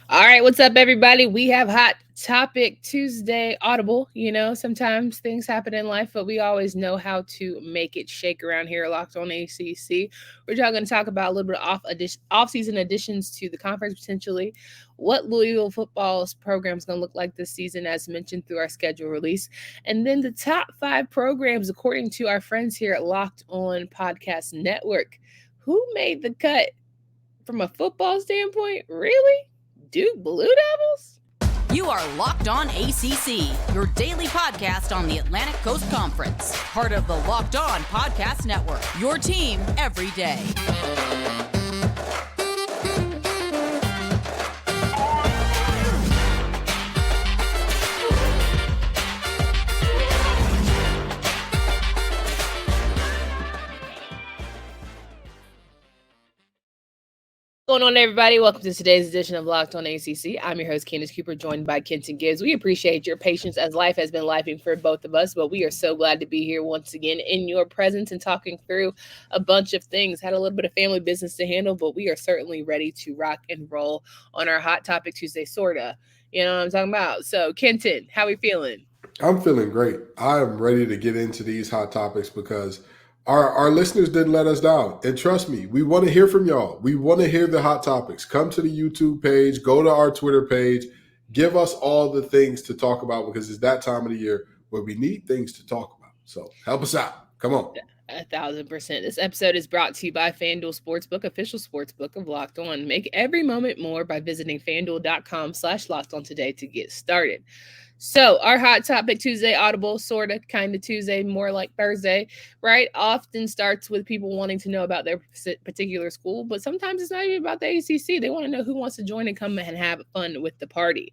All right, what's up, everybody? We have Hot Topic Tuesday Audible. Sometimes things happen in life, but we always know how to make it shake around here. Locked on ACC. We're just going to talk about a little bit of off-season additions to the conference potentially. What Louisville football's program is going to look like this season, as mentioned through our schedule release, and then the top 5 programs according to our friends here at Locked On Podcast Network. Who made the cut from a football standpoint? Really? Duke Blue Devils? You are Locked On ACC, your daily podcast on the Atlantic Coast Conference. Part of the Locked On Podcast Network, your team every day. What's going on, everybody? Welcome to today's edition of Locked On ACC. I'm your host, Candace Cooper, joined by Kenton Gibbs. We appreciate your patience as life has been lifing for both of us, but we are so glad to be here once again in your presence and talking through a bunch of things. Had a little bit of family business to handle, but we are certainly ready to rock and roll on our Hot Topic Tuesday, sorta. You know what I'm talking about? So, Kenton, how we feeling? I'm feeling great. I am ready to get into these hot topics because our listeners didn't let us down. And trust me, we want to hear from y'all. We want to hear the hot topics. Come to the YouTube page, go to our Twitter page, give us all the things to talk about because it's that time of the year where we need things to talk about. So help us out. Come on. 1,000%. This episode is brought to you by FanDuel Sportsbook, official sportsbook of Locked On. Make every moment more by visiting FanDuel.com/LockedOn today to get started. So our Hot Topic Tuesday Audible, sort of, kind of Tuesday, more like Thursday, right? Often starts with people wanting to know about their particular school, but sometimes it's not even about the ACC. They want to know who wants to join and come and have fun with the party.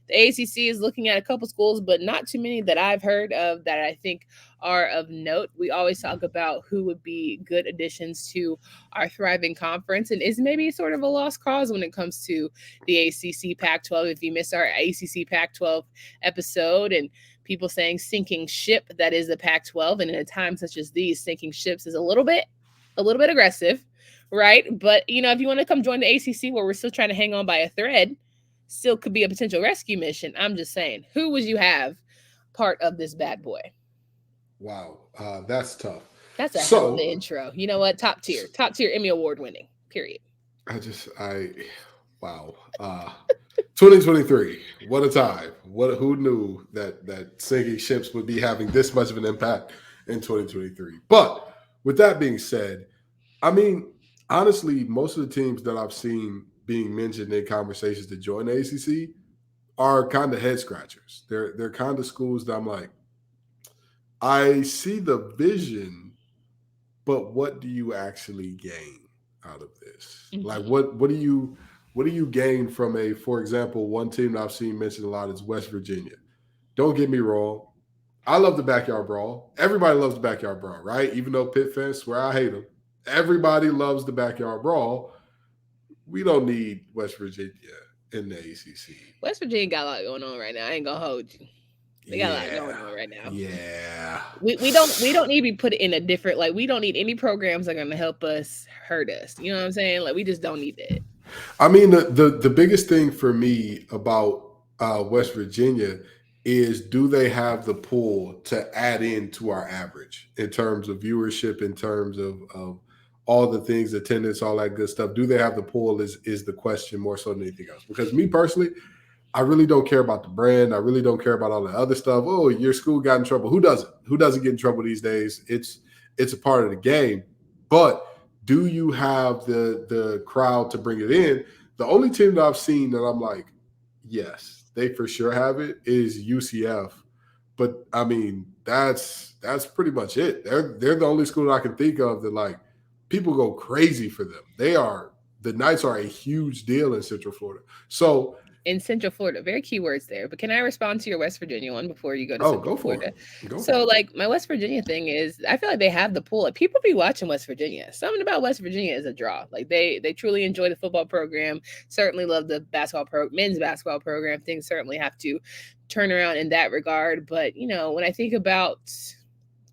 The ACC is looking at a couple schools, but not too many that I've heard of that I think are of note. We always talk about who would be good additions to our thriving conference and is maybe sort of a lost cause when it comes to the ACC Pac-12. If you missed our ACC Pac-12 episode and people saying sinking ship, that is the Pac-12. And in a time such as these, sinking ships is a little bit aggressive, right? But, if you want to come join the ACC where we're still trying to hang on by a thread, still could be a potential rescue mission. I'm just saying, who would you have part of this bad boy? Wow, that's tough. That's a hell of an intro. You know what? Top tier Emmy Award winning, period. Wow. 2023, what a time. Who knew that sinking ships would be having this much of an impact in 2023? But with that being said, I mean, honestly, most of the teams that I've seen being mentioned in conversations to join the ACC are kind of head scratchers. They're kind of schools that I'm like, I see the vision, but what do you actually gain out of this? Mm-hmm. Like, what do you gain from for example, one team that I've seen mentioned a lot is West Virginia. Don't get me wrong. I love the backyard brawl. Everybody loves the backyard brawl, right? Even though Pitt fans swear I hate them. Everybody loves the backyard brawl. We don't need West Virginia in the ACC. West Virginia got a lot going on right now. I ain't gonna hold you. They got a lot going on right now. Yeah. We don't need to be put in a different, like, we don't need any programs that are gonna help us hurt us. You know what I'm saying? Like, we just don't need that. I mean, the biggest thing for me about West Virginia is, do they have the pull to add into our average in terms of viewership, in terms of all the things, attendance, all that good stuff? Do they have the pull is the question more so than anything else. Because me personally, I really don't care about the brand. I really don't care about all the other stuff. Oh, your school got in trouble. Who doesn't? Who doesn't get in trouble these days? It's a part of the game. But do you have the crowd to bring it in? The only team that I've seen that I'm like, yes, they for sure have it, is UCF. But I mean, that's pretty much it. They're the only school that I can think of that, like, people go crazy for them. The Knights are a huge deal in Central Florida. So in Central Florida, very key words there. But can I respond to your West Virginia one before you go to Central Florida? Like, my West Virginia thing is, I feel like they have the pull. Like, people be watching West Virginia. Something about West Virginia is a draw. Like, they truly enjoy the football program. Certainly love the men's basketball program. Things certainly have to turn around in that regard. But when I think about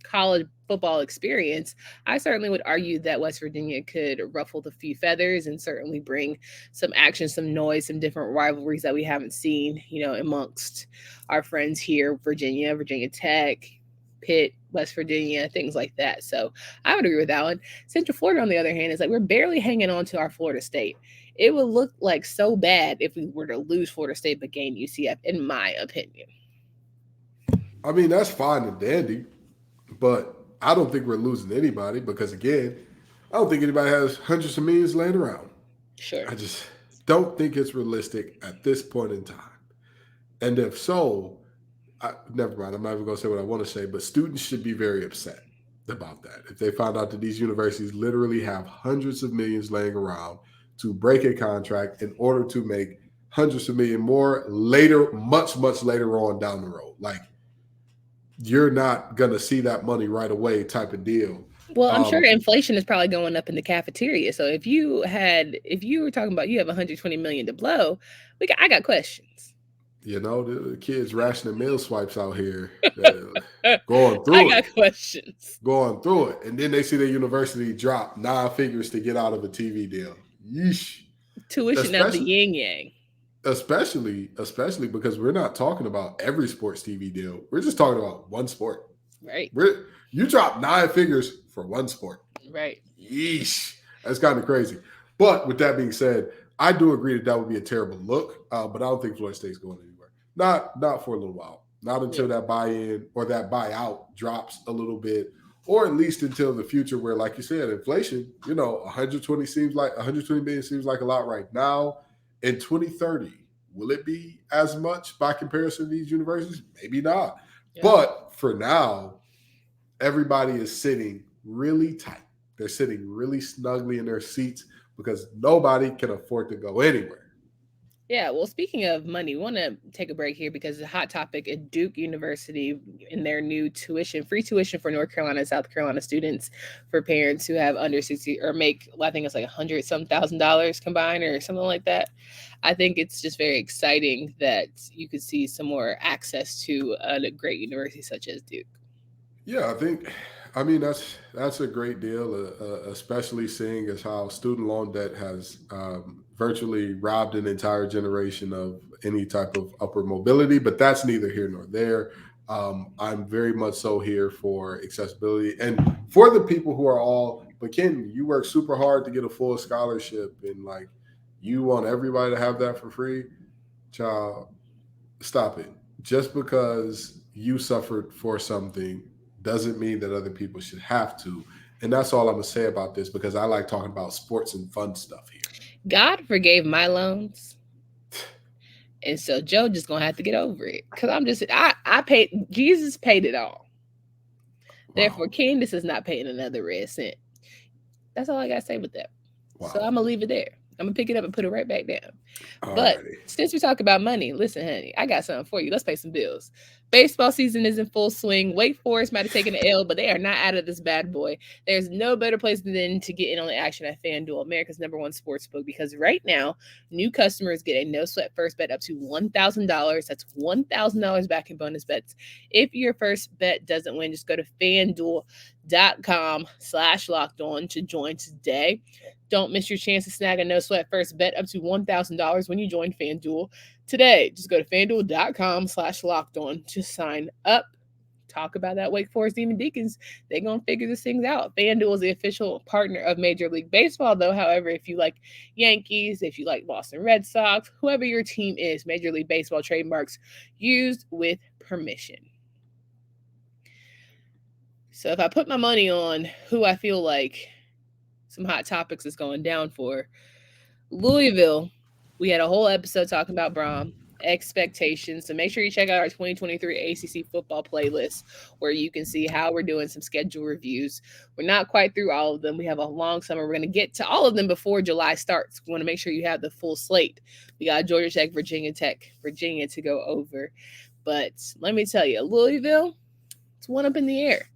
college football experience, I certainly would argue that West Virginia could ruffle a few feathers and certainly bring some action, some noise, some different rivalries that we haven't seen, amongst our friends here, Virginia Tech, Pitt, West Virginia, things like that. So I would agree with that one. Central Florida, on the other hand, is like we're barely hanging on to our Florida State. It would look like so bad if we were to lose Florida State but gain UCF, in my opinion. I mean, that's fine and dandy, but I don't think we're losing anybody because, again, I don't think anybody has hundreds of millions laying around. Sure. I just don't think it's realistic at this point in time. And if so, never mind. I'm not even going to say what I want to say, but students should be very upset about that. If they find out that these universities literally have hundreds of millions laying around to break a contract in order to make hundreds of million more later, much, much later on down the road. Like, you're not going to see that money right away type of deal. Well, I'm sure inflation is probably going up in the cafeteria. So if you were talking about you have 120 million to blow, I got questions. The kids rationing meal swipes out here going through I got questions. Going through it. And then they see their university drop 9 figures to get out of a TV deal. Yeesh. Tuition out the yin yang. Especially because we're not talking about every sports TV deal. We're just talking about one sport. Right. You drop 9 figures for one sport. Right. Yeesh. That's kind of crazy. But with that being said, I do agree that would be a terrible look. But I don't think Florida State's going anywhere. Not for a little while. Not until that buy-in or that buyout drops a little bit, or at least until the future where, like you said, inflation, 120 billion seems like a lot right now. In 2030, will it be as much by comparison to these universities? Maybe not. Yeah. But for now, everybody is sitting really tight. They're sitting really snugly in their seats because nobody can afford to go anywhere. Yeah, well, speaking of money, we want to take a break here because the hot topic at Duke University in their new free tuition for North Carolina and South Carolina students for parents who have under 60 or make, I think it's like $100,000 combined or something like that. I think it's just very exciting that you could see some more access to a great university such as Duke. Yeah, that's a great deal, especially seeing as how student loan debt has virtually robbed an entire generation of any type of upward mobility, but that's neither here nor there. I'm very much so here for accessibility and for the people who are but Ken, you work super hard to get a full scholarship and like you want everybody to have that for free. Child, stop it. Just because you suffered for something doesn't mean that other people should have to. And that's all I'm going to say about this because I like talking about sports and fun stuff here. God forgave my loans. And so Joe just going to have to get over it. Because I paid, Jesus paid it all. Wow. Therefore, Candace is not paying another red cent. That's all I got to say with that. Wow. So I'm going to leave it there. I'm going to pick it up and put it right back down. But since we talk about money, listen, honey, I got something for you. Let's pay some bills. Baseball season is in full swing. Wake Forest might have taken an L, but they are not out of this bad boy. There's no better place than to get in on the action at FanDuel, America's #1 sports book, because right now, new customers get a no-sweat first bet up to $1,000. That's $1,000 back in bonus bets. If your first bet doesn't win, just go to FanDuel.com/lockedon to join today. Don't miss your chance to snag a no-sweat first bet up to $1,000 when you join FanDuel today. Just go to FanDuel.com/lockedon to sign up. Talk about that Wake Forest Demon Deacons. They're going to figure this things out. FanDuel is the official partner of Major League Baseball, though. However, if you like Yankees, if you like Boston Red Sox, whoever your team is, Major League Baseball trademarks used with permission. So if I put my money on who I feel like some hot topics is going down for, Louisville, we had a whole episode talking about Brohm, expectations. So make sure you check out our 2023 ACC football playlist where you can see how we're doing some schedule reviews. We're not quite through all of them. We have a long summer. We're going to get to all of them before July starts. We want to make sure you have the full slate. We got Georgia Tech, Virginia to go over. But let me tell you, Louisville, it's one up in the air.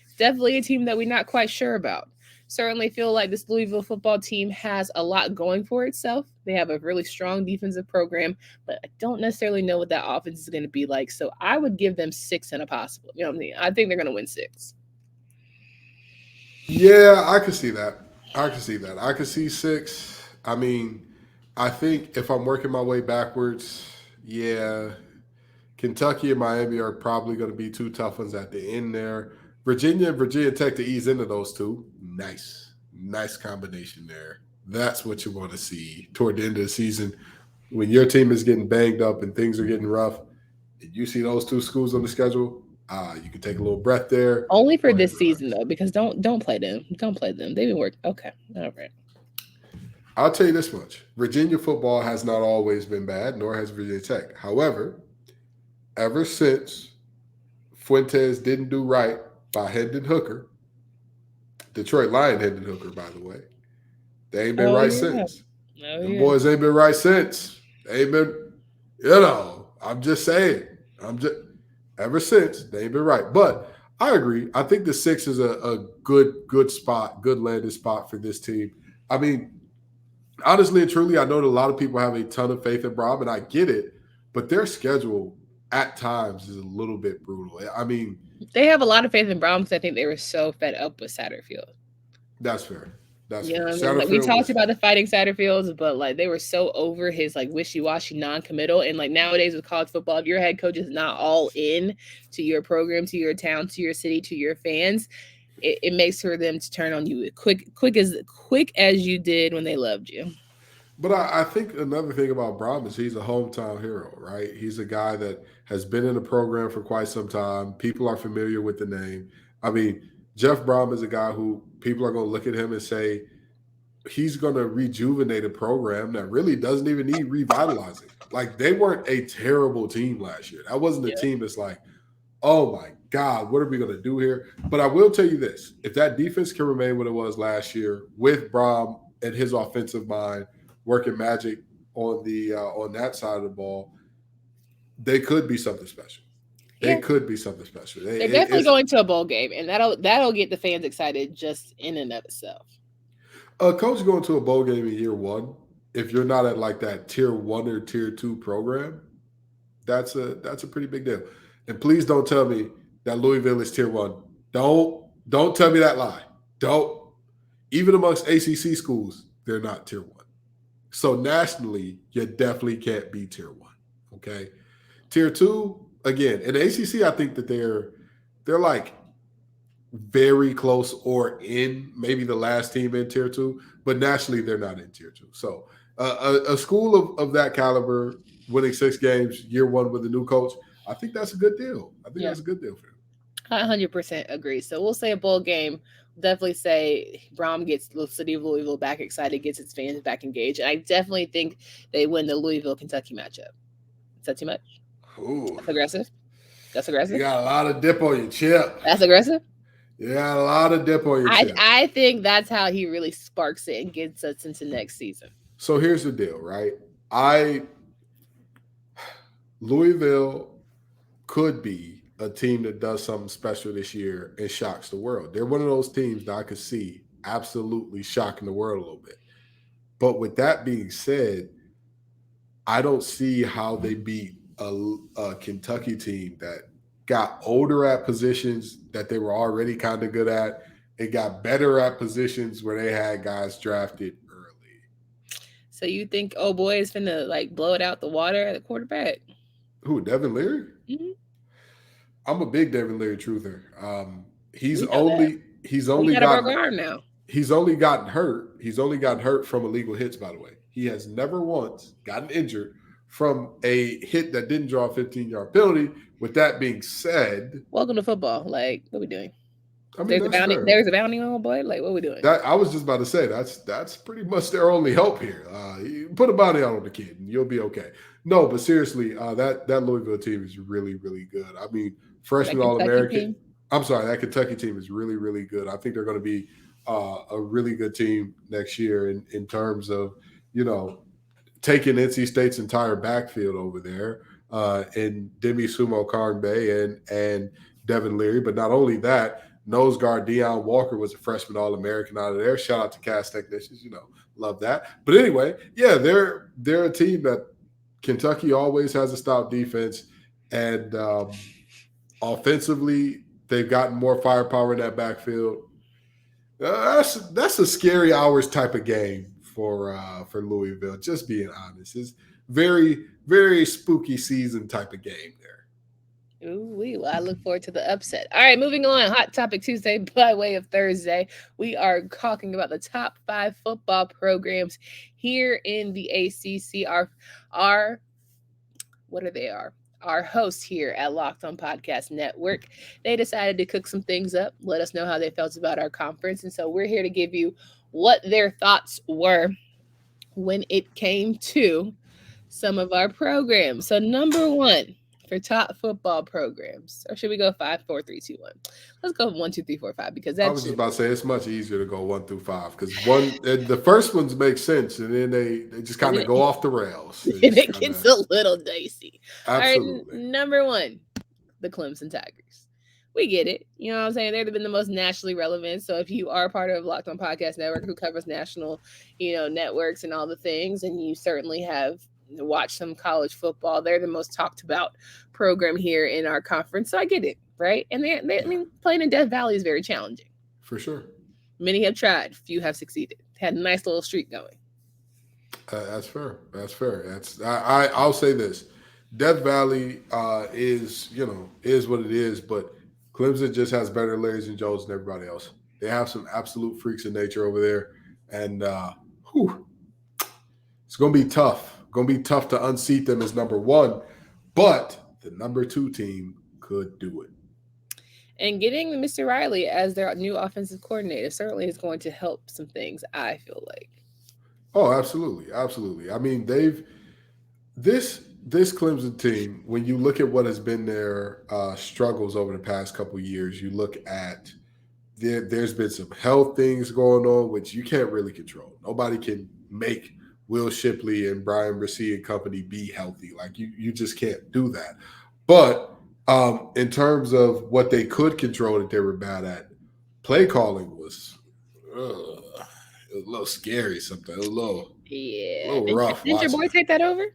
It's definitely a team that we're not quite sure about. Certainly feel like this Louisville football team has a lot going for itself. They have a really strong defensive program, but I don't necessarily know what that offense is going to be like. So I would give them 6 and a possible. You know what I mean? I think they're going to win 6. Yeah, I can see that. I can see that. I can see 6. I mean, I think if I'm working my way backwards, yeah, Kentucky and Miami are probably going to be two tough ones at the end there. Virginia and Virginia Tech to ease into those two. Nice. Nice combination there. That's what you want to see toward the end of the season. When your team is getting banged up and things are getting rough, and you see those two schools on the schedule, you can take a little breath there. Only for Go ahead this and season relax. though, because don't play them. Don't play them. They've been working. Okay, all right. I'll tell you this much. Virginia football has not always been bad, nor has Virginia Tech. However, ever since Fuentes didn't do right by Hendon Hooker, Detroit Lion Hendon Hooker, by the way, they ain't been Oh right yeah. since. Oh Them yeah. boys ain't been right since. They ain't been, I'm just saying. I'm just ever since they ain't been right. But I agree. I think the 6 is a good spot, good landing spot for this team. I mean, honestly and truly, I know that a lot of people have a ton of faith in Brohm, and I get it, but their schedule at times is a little bit brutal. I mean, They have a lot of faith in Brown because I think they were so fed up with Satterfield. that's fair. That's You know fair. what I mean? Like we Satterfield talked was about the fighting Satterfields, but like they were so over his like wishy-washy non-committal. And like nowadays with college football, if your head coach is not all in to your program, to your town, to your city, to your fans, it makes for them to turn on you quick as you did when they loved you. But I think another thing about Brown is he's a hometown hero, right? He's a guy that has been in the program for quite some time. People are familiar with the name. I mean, Jeff Brohm is a guy who people are going to look at him and say he's going to rejuvenate a program that really doesn't even need revitalizing. Like they weren't a terrible team last year. That wasn't a Yeah. team that's like, oh my God, what are we going to do here? But I will tell you this: if that defense can remain what it was last year with Brohm and his offensive mind working magic on that side of the ball, they could be something special. They Yeah. could be something special. They're definitely It's going to a bowl game, and that'll get the fans excited just in and of itself. a coach going to a bowl game in year one. If you're not at like that tier 1 or tier 2 program, that's a pretty big deal. And please don't tell me that Louisville is tier 1. Don't tell me that lie. Don't. Even amongst ACC schools, they're not tier 1. So nationally, you definitely can't be tier 1. Okay. Tier 2, again, in the ACC, I think that they're like very close or in maybe the last team in tier 2, but nationally they're not in tier 2. So a school of that caliber winning 6 games year one with a new coach, I think that's a good deal. I think Yeah. that's a good deal for him. I 100% agree. So we'll say a bowl game. Definitely say Brohm gets the city of Louisville back excited, gets its fans back engaged. And I definitely think they win the Louisville Kentucky matchup. Is that too much? Ooh, That's aggressive. That's you aggressive. got a lot of dip on your chip. That's aggressive. You got a lot of dip on your chip. I think that's how he really sparks it and gets us into next season. So here's the deal, right? Louisville could be a team that does something special this year and shocks the world. They're one of those teams that I could see absolutely shocking the world a little bit. But with that being said, I don't see how they beat a Kentucky team that got older at positions that they were already kind of good at and got better at positions where they had guys drafted early. So you think oh boy is finna like blow it out the water at the quarterback? Who, Devin Leary? Mm-hmm. I'm a big Devin Leary truther. He's We know that. only We got a broken gotten arm now. he's only gotten hurt. He's only gotten hurt from illegal hits, by the way. He has never once gotten injured from a hit that didn't draw a 15-yard penalty. With that being said, Welcome to football. Like, what we doing? I mean There's a that's bounty. fair. There's a bounty on boy. Like, what we doing? That I was just about to say that's pretty much their only hope here. You put a bounty out on the kid and you'll be okay. No, but seriously, that Louisville team is really really good. I mean, freshman That All Kentucky American. team? I'm sorry, that Kentucky team is really really good. I think they're going to be a really good team next year in terms of taking NC State's entire backfield over there and Demi Sumo Karngbe and Devin Leary. But not only that, nose guard Deion Walker was a freshman All-American out of there. Shout out to cast technicians, love that. But anyway, yeah, they're a team that Kentucky always has a stout defense, and offensively they've gotten more firepower in that backfield. That's a scary hours type of game for Louisville. Just being honest, it's very very spooky season type of game there. Ooh, well, I look forward to the upset. All right, moving on. Hot Topic Tuesday by way of Thursday. We are talking about the top 5 football programs here in the ACC. Our what are they are? Our hosts here at Locked On Podcast Network. They decided to cook some things up, let us know how they felt about our conference. And so we're here to give you what their thoughts were when it came to some of our programs. So, number one for top football programs, or should we go 5, 4, 3, 2, 1? Let's go 1, 2, 3, 4, 5 because I that's was just about to say it's much easier to go 1 through 5 because the first ones make sense and then they just kind of go off the rails. It gets a little dicey. Absolutely. All right, number one, the Clemson Tigers. We get it. You know what I'm saying? They've been the most nationally relevant. So if you are part of Locked On Podcast Network, who covers national, networks and all the things, and you certainly have watched some college football, they're the most talked about program here in our conference. So I get it, right? And I mean, playing in Death Valley is very challenging. For sure. Many have tried. Few have succeeded. Had a nice little streak going. That's fair. That's fair. I'll say this. Death Valley is what it is, but Clemson just has better Larrys and Joes than everybody else. They have some absolute freaks in nature over there. And it's going to be tough. Going to be tough to unseat them as number one. But the number 2 team could do it. And getting Mr. Riley as their new offensive coordinator certainly is going to help some things, I feel like. Oh, absolutely. Absolutely. I mean, this Clemson team, when you look at what has been their struggles over the past couple of years, you look at there's been some health things going on, which you can't really control. Nobody can make Will Shipley and Brian Brissy and company be healthy. Like you just can't do that. But in terms of what they could control that they were bad at, play calling was a little scary sometimes. A little rough. Didn't your boy take that over?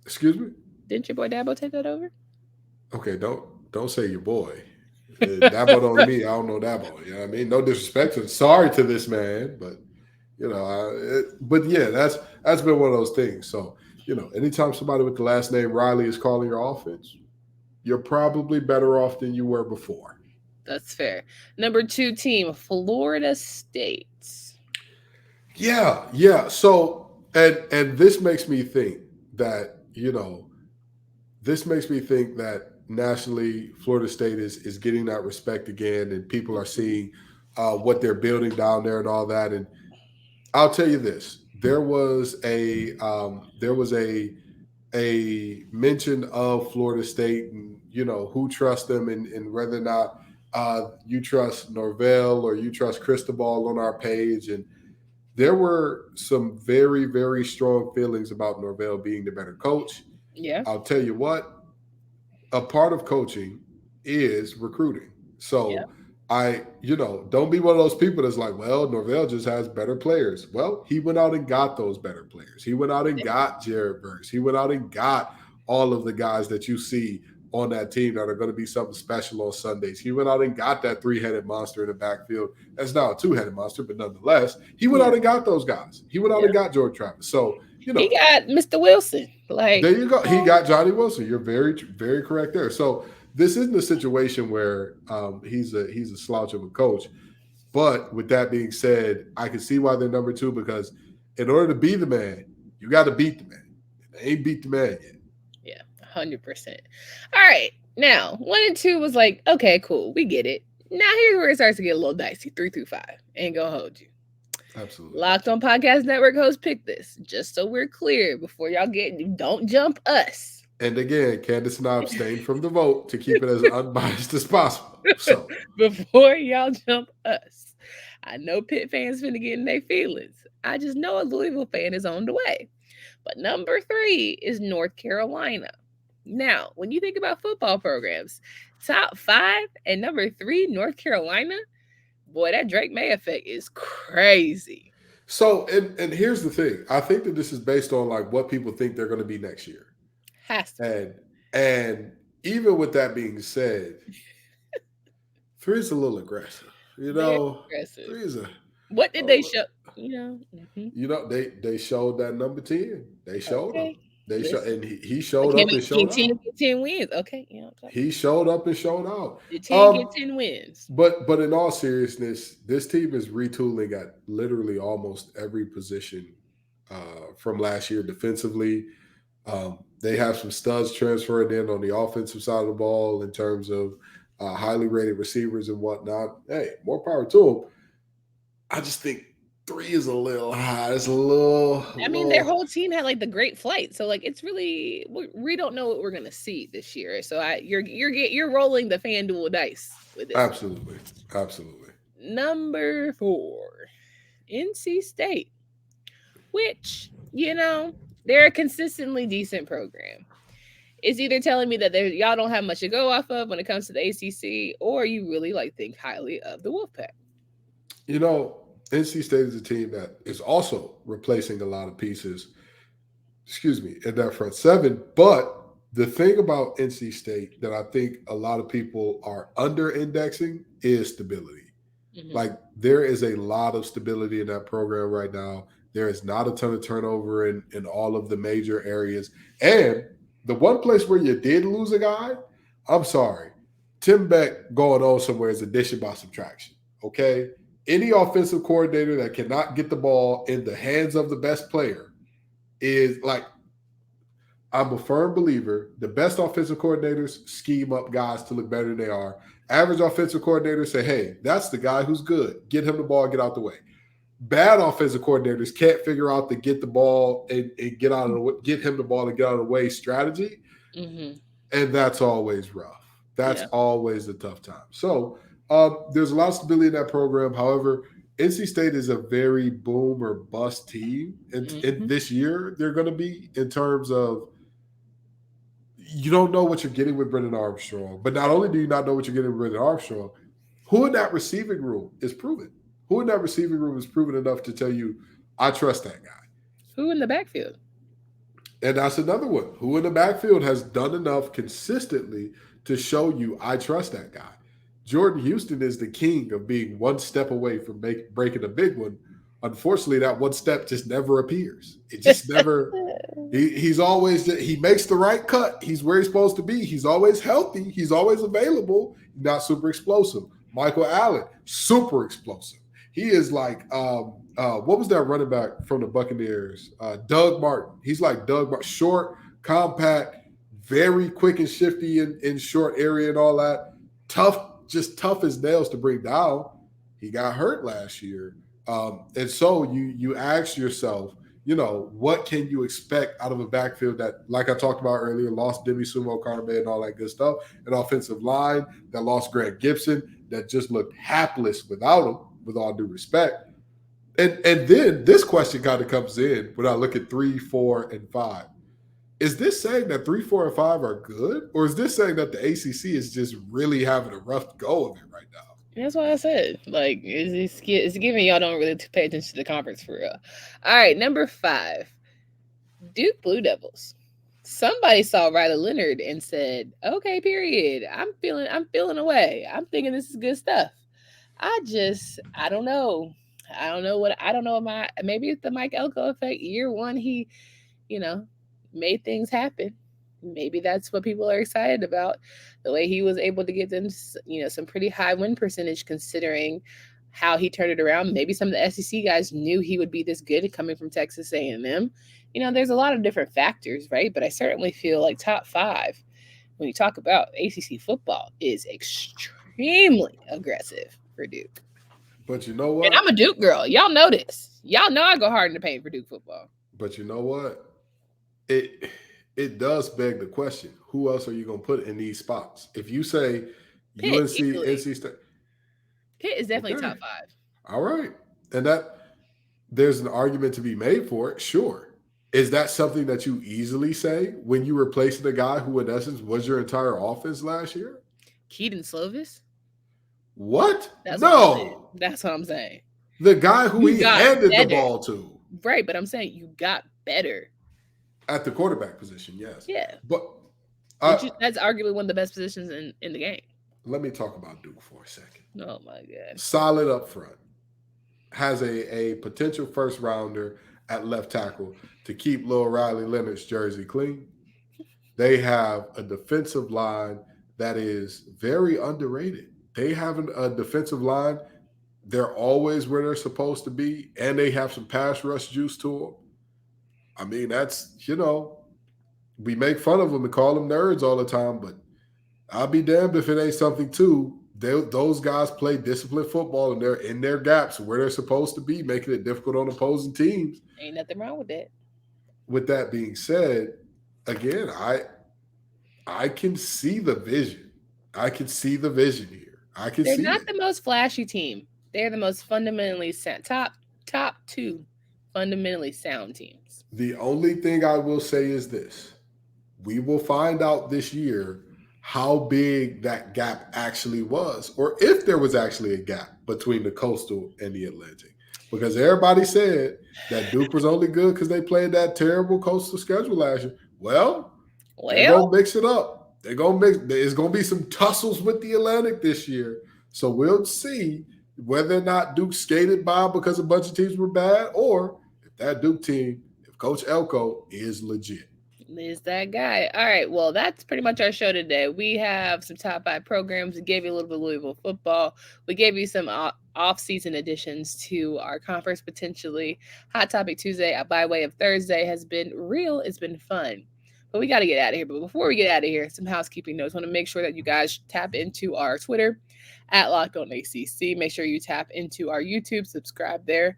Excuse me? Didn't your boy Dabo take that over? Okay, don't say your boy. Dabo don't me. I don't know Dabo. You know what I mean? No disrespect. Sorry to this man, but that's been one of those things. So anytime somebody with the last name Riley is calling your offense, you're probably better off than you were before. That's fair. Number 2 team, Florida State. Yeah. So and this makes me think that nationally Florida State is getting that respect again, and people are seeing what they're building down there and all that. And I'll tell you this: there was a mention of Florida State and who trusts them and whether or not you trust Norvell or you trust Cristobal on our page. And there were some very, very strong feelings about Norvell being the better coach. Yeah. I'll tell you what, a part of coaching is recruiting. So don't be one of those people that's like, well, Norvell just has better players. Well, he went out and got those better players. He went out and got Jared Verse. He went out and got all of the guys that you see on that team that are going to be something special on Sundays. He went out and got that 3-headed monster in the backfield. That's now a 2-headed monster, but nonetheless, he went out and got those guys. He went out and got George Travis. So, he got Mr. Wilson. Like, there you go. He got Johnny Wilson. You're very, very correct there. So this isn't a situation where he's a slouch of a coach. But with that being said, I can see why they're number 2, because in order to be the man, you got to beat the man. They ain't beat the man yet. Yeah, 100%. All right. Now, 1 and 2 was like, okay, cool. We get it. Now here's where it starts to get a little dicey. 3 through 5. Ain't gonna hold you. Absolutely. Locked On Podcast Network host picked this, just so we're clear before y'all don't jump us. And again, Candace and I abstained from the vote to keep it as unbiased as possible. So before y'all jump us, I know Pitt fans finna get in their feelings. I just know a Louisville fan is on the way. But number 3 is North Carolina. Now, when you think about football programs, top 5 and number 3, North Carolina, boy, that Drake Maye effect is crazy. So, and here's the thing. I think that this is based on like what people think they're going to be next year. Has to. And even with that being said, 3 is a little aggressive. You Very know, aggressive. three is a. What did they Oh, show? You know. you know, they showed that number 10. They showed him. Okay. They showed, Listen. and he But showed can up we and showed can 10 out. get 10 wins? Okay. Yeah. Okay. He showed up and showed out. Did 10 get 10 wins? But in all seriousness, this team is retooling at literally almost every position from last year defensively. They have some studs transferred in on the offensive side of the ball in terms of highly rated receivers and whatnot. Hey, more power to them. I just think three is a little high. It's a little, I mean, their little. whole team had like the great flight, so like it's really we don't know what we're gonna see this year. So you're rolling the FanDuel dice with this. Absolutely, absolutely. Number 4, NC State, which they're a consistently decent program. It's either telling me that y'all don't have much to go off of when it comes to the ACC, or you really think highly of the Wolfpack. You know, NC State is a team that is also replacing a lot of pieces, excuse me, in that front seven. But the thing about NC State that I think a lot of people are under indexing is stability. Mm-hmm. Like there is a lot of stability in that program right now. There is not a ton of turnover in all of the major areas. And the one place where you did lose a guy, I'm sorry, Tim Beck going on somewhere is addition by subtraction. Okay? Any offensive coordinator that cannot get the ball in the hands of the best player is like, I'm a firm believer. The best offensive coordinators scheme up guys to look better than they are. Average offensive coordinators say, hey, that's the guy who's good. Get him the ball, get out the way. Bad offensive coordinators can't figure out the get the ball and get out of the way, get him the ball and get out of the way strategy. Mm-hmm. And that's always rough. That's always a tough time. So there's a lot of stability in that program. However, NC State is a very boom or bust team. And this year they're going to be in terms of you don't know what you're getting with Brendan Armstrong. But not only do you not know what you're getting with Brendan Armstrong, who in that receiving room is proven? Who in that receiving room is proven enough to tell you, I trust that guy? Who in the backfield? And that's another one. Who in the backfield has done enough consistently to show you, I trust that guy? Jordan Houston is the king of being one step away from breaking a big one. Unfortunately, that one step just never appears. It just never – he's always – he makes the right cut. He's where he's supposed to be. He's always healthy. He's always available. Not super explosive. Michael Allen, super explosive. He is like what was that running back from the Buccaneers? Doug Martin. He's like Doug Martin. Short, compact, very quick and shifty in short area and all that. Tough, just tough as nails to bring down. He got hurt last year. And so you ask yourself, what can you expect out of a backfield that, like I talked about earlier, lost Demi Sumo Carme and all that good stuff, an offensive line that lost Greg Gibson that just looked hapless without him, with all due respect. And then this question kind of comes in when I look at 3, 4, and 5. Is this saying that 3, 4, and 5 are good? Or is this saying that the ACC is just really having a rough go of it right now? That's what I said. Like, it's giving y'all don't really pay attention to the conference for real. All right, number 5, Duke Blue Devils. Somebody saw Riley Leonard and said, "Okay, period. I'm feeling away. I'm thinking this is good stuff." I don't know. Maybe it's the Mike Elko effect. Year 1, he, made things happen. Maybe that's what people are excited about. The way he was able to get them, some pretty high win percentage considering how he turned it around. Maybe some of the SEC guys knew he would be this good coming from Texas A&M. There's a lot of different factors, right? But I certainly feel like top 5, when you talk about ACC football, is extremely aggressive for Duke. But you know what? And I'm a Duke girl. Y'all know this. Y'all know I go hard in the paint for Duke football. But you know what? It does beg the question, who else are you going to put in these spots? If you say Pitt, UNC, easily. NC State. Pitt is definitely top 5. All right. And there's an argument to be made for it, sure. Is that something that you easily say when you replace the guy who, in essence, was your entire offense last year? Keaton Slovis? What? That's what I'm saying. The guy who he handed the ball to. Right, but I'm saying you got better. At the quarterback position, yes. Yeah. But that's arguably one of the best positions in the game. let me talk about Duke for a second. Oh my God. Solid up front. Has a potential first rounder at left tackle to keep Lil Riley Leonard's jersey clean. They have a defensive line that is very underrated. They have a defensive line. They're always where they're supposed to be, and they have some pass rush juice to them. I mean, that's, we make fun of them and call them nerds all the time, but I'll be damned if it ain't something too. Those guys play disciplined football, and they're in their gaps where they're supposed to be, making it difficult on opposing teams. Ain't nothing wrong with that. With that being said, again, I can see the vision. I can see the vision here. I can They're see not it. the most flashy team. They're the most fundamentally sound, top two fundamentally sound teams. The only thing I will say is this. We will find out this year how big that gap actually was, or if there was actually a gap between the Coastal and the Atlantic. Because everybody said that Duke was only good because they played that terrible Coastal schedule last year. Well, they're going to mix it up. They're going to mix. There's going to be some tussles with the Atlantic this year. So we'll see whether or not Duke skated by because a bunch of teams were bad, or if that Duke team, if Coach Elko is legit. Is that guy. All right, well, that's pretty much our show today. We have some top 5 programs. We gave you a little bit of Louisville football. We gave you some off-season additions to our conference, potentially. Hot Topic Tuesday by way of Thursday has been real. It's been fun. But we got to get out of here. But before we get out of here, some housekeeping notes. I want to make sure that you guys tap into our Twitter at Locked On ACC. Make sure you tap into our YouTube, subscribe there.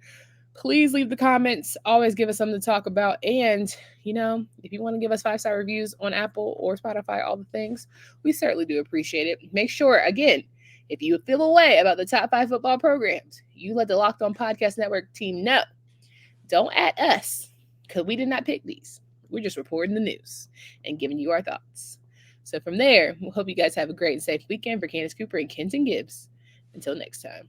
Please leave the comments. Always give us something to talk about. And, if you want to give us 5-star reviews on Apple or Spotify, all the things, we certainly do appreciate it. Make sure, again, if you feel a way about the top 5 football programs, you let the Locked On Podcast Network team know. Don't at us, because we did not pick these. We're just reporting the news and giving you our thoughts. So from there, we hope you guys have a great and safe weekend. For Candace Cooper and Kenton Gibbs. Until next time.